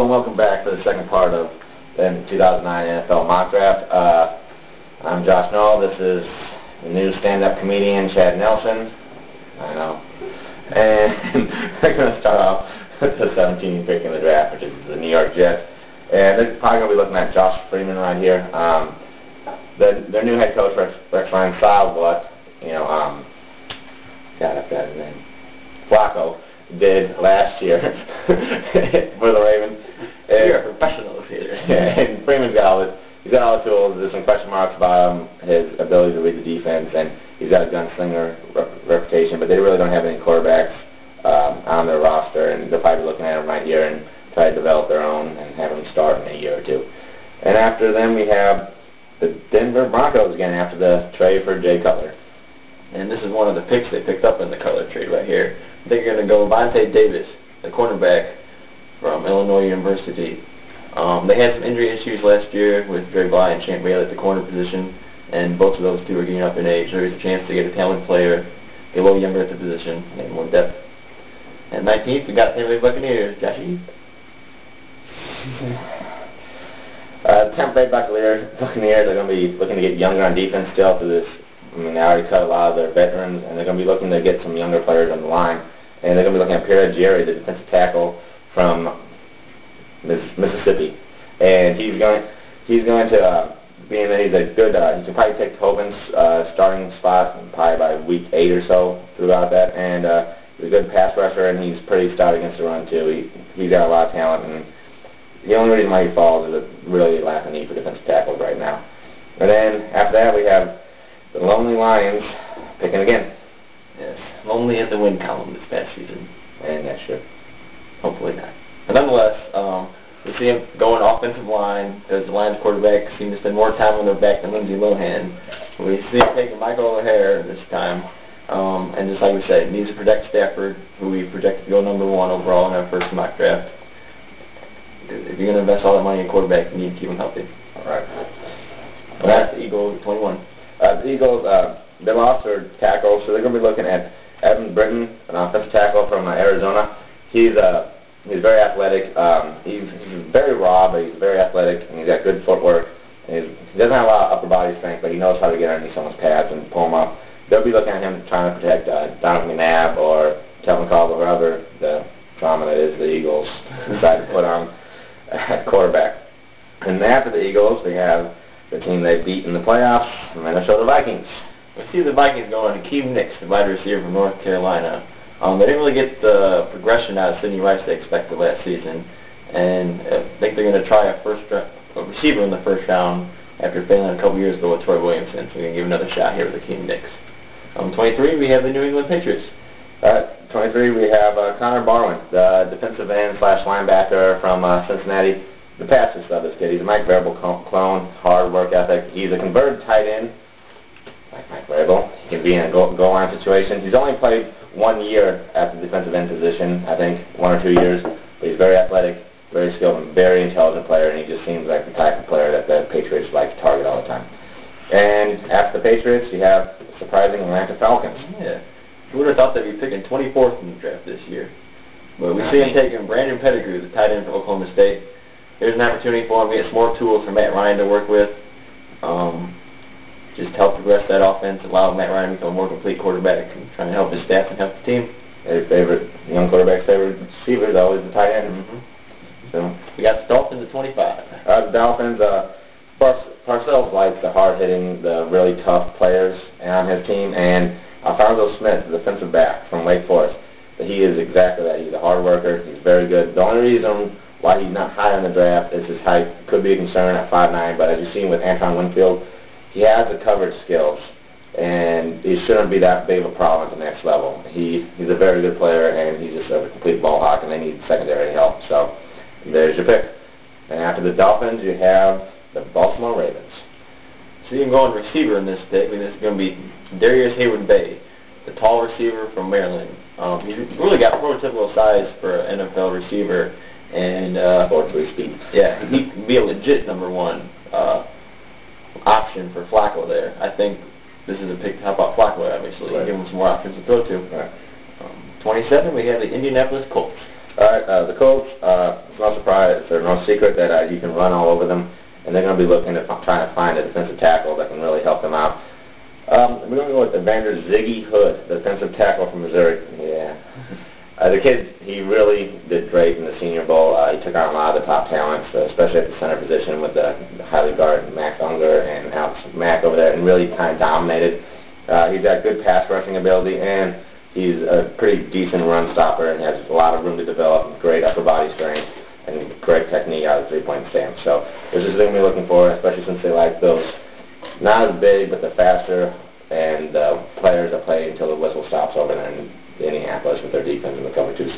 Hello and welcome back for the second part of the 2009 NFL mock draft. I'm Josh Knoll. This is the new stand-up comedian Chad Nelson. I know. And we're going to start off with the 17th pick in the draft, which is the New York Jets. And they're probably going to be looking at Josh Freeman right here. Their new head coach, Rex Ryan, saw what, God, I forgot his name, Flacco, did last year for the Ravens. You're a professional here. And Freeman's got all the tools. There's some question marks about his ability to read the defense, and he's got a gunslinger reputation, but they really don't have any quarterbacks on their roster, and they'll probably be looking at him right here and try to develop their own and have him start in a year or two. And after them, we have the Denver Broncos again after the trade for Jay Cutler. And this is one of the picks they picked up in the Cutler trade right here. I think they're going to go Vontae Davis, the cornerback from Illinois University. They had some injury issues last year with Dre Bly and Champ Bailey at the corner position, and both of those two are getting up in age. There's a chance to get a talented player, a little younger at the position, and more depth. And 19th, we got Tampa Bay Buccaneers. Joshy? Tampa Bay Buccaneers are going to be looking to get younger on defense still through this. I mean, they already cut a lot of their veterans, and they're going to be looking to get some younger players on the line. And they're going to be looking at Pierre Jerry, the defensive tackle from Mississippi. And he's going to, being that he's a good, he can probably take Tobin's starting spot probably by week 8 or so throughout that. And he's a good pass rusher, and he's pretty stout against the run, too. He's got a lot of talent, and the only reason why he falls is a really lack of need for defensive tackles right now. And then after that, we have the Lonely Lions picking again. Yes, lonely in the win column this past season. And yeah, sure. Hopefully not. But nonetheless, we see him going offensive line because the Lions quarterback seems to spend more time on their back than Lindsey Lohan. We see him taking Michael O'Hare this time. And just like we said, needs to protect Stafford, who we projected to go #1 overall in our first mock draft. If you're going to invest all that money in quarterback, you need to keep him healthy. All right. Well, that's the Eagles 21. The Eagles, they lost their tackle, so they're going to be looking at Evan Britton, an offensive tackle from Arizona. He's very athletic. He's very raw, but he's very athletic, and he's got good footwork. And he doesn't have a lot of upper body strength, but he knows how to get underneath someone's pads and pull them up. They'll be looking at him trying to protect Donovan McNabb or Telvin Campbell, whoever the trauma that is the Eagles decide to put on at quarterback. And after the Eagles, we have the team they beat in the playoffs, the Minnesota Vikings. We see the Vikings going to Akeem Nicks, the wide receiver from North Carolina. They didn't really get the progression out of Sidney Rice they expected last season, and I think they're going to try a receiver in the first round after failing a couple years ago with Troy Williamson. So we're going to give another shot here with Akeem Nicks. 23, we have the New England Patriots. 23, we have Connor Barwin, the defensive end / linebacker from Cincinnati. The passes of this kid. He's a Mike Vrabel clone, hard work ethic. He's a converted tight end, like Mike Vrabel. He can be in a goal line situation. He's only played 1 year at the defensive end position, I think, 1 or 2 years. But he's very athletic, very skilled, and very intelligent player, and he just seems like the type of player that the Patriots like to target all the time. And after the Patriots, you have the surprising Atlanta Falcons. Yeah. Who would have thought they'd be picking 24th in the draft this year? But we see him taking Brandon Pettigrew, the tight end for Oklahoma State. There's an opportunity for him to get some more tools for Matt Ryan to work with. Just help progress that offense, allow Matt Ryan to become a more complete quarterback, and trying to help his staff and help the team. Their favorite, young quarterback's favorite receiver is always the tight end. So we got the Dolphins at 25. The Dolphins, Parcells likes the hard-hitting, the really tough players on his team, and Alfonso Smith, the defensive back from Wake Forest, he is exactly that. He's a hard worker. He's very good. The only reason why he's not high on the draft is his height. Could be a concern at 5'9", but as you've seen with Antoine Winfield, he has the coverage skills, and he shouldn't be that big of a problem at the next level. He's a very good player, and he's just a complete ball hawk, and they need secondary help. So there's your pick. And after the Dolphins, you have the Baltimore Ravens. So you can go on receiver in this pick, and this is going to be Darius Hayward-Bay, the tall receiver from Maryland. He's really got prototypical size for an NFL receiver. And yeah, he can be a legit #1 option for Flacco there. I think this is a pick to help out Flacco, obviously. Right. Give him some more options to throw to. Right. 27, we have the Indianapolis Colts. All right, the Colts, it's no surprise, they're no secret that you can run all over them, and they're going to be looking to trying to find a defensive tackle that can really help them out. We're going to go with Evander Ziggy Hood, the defensive tackle from Missouri. Yeah. The kid, he really did great in the Senior Bowl. He took on a lot of the top talents, especially at the center position with the highly guarded Mac Unger and Alex Mack over there, and really kind of dominated. He's got good pass rushing ability, and he's a pretty decent run stopper and has a lot of room to develop, great upper body strength, and great technique out of the three-point stance. So this is the thing we're looking for, especially since they like those not as big, but the faster and players that play until the whistle stops over there in Indianapolis with their defense in the cover two.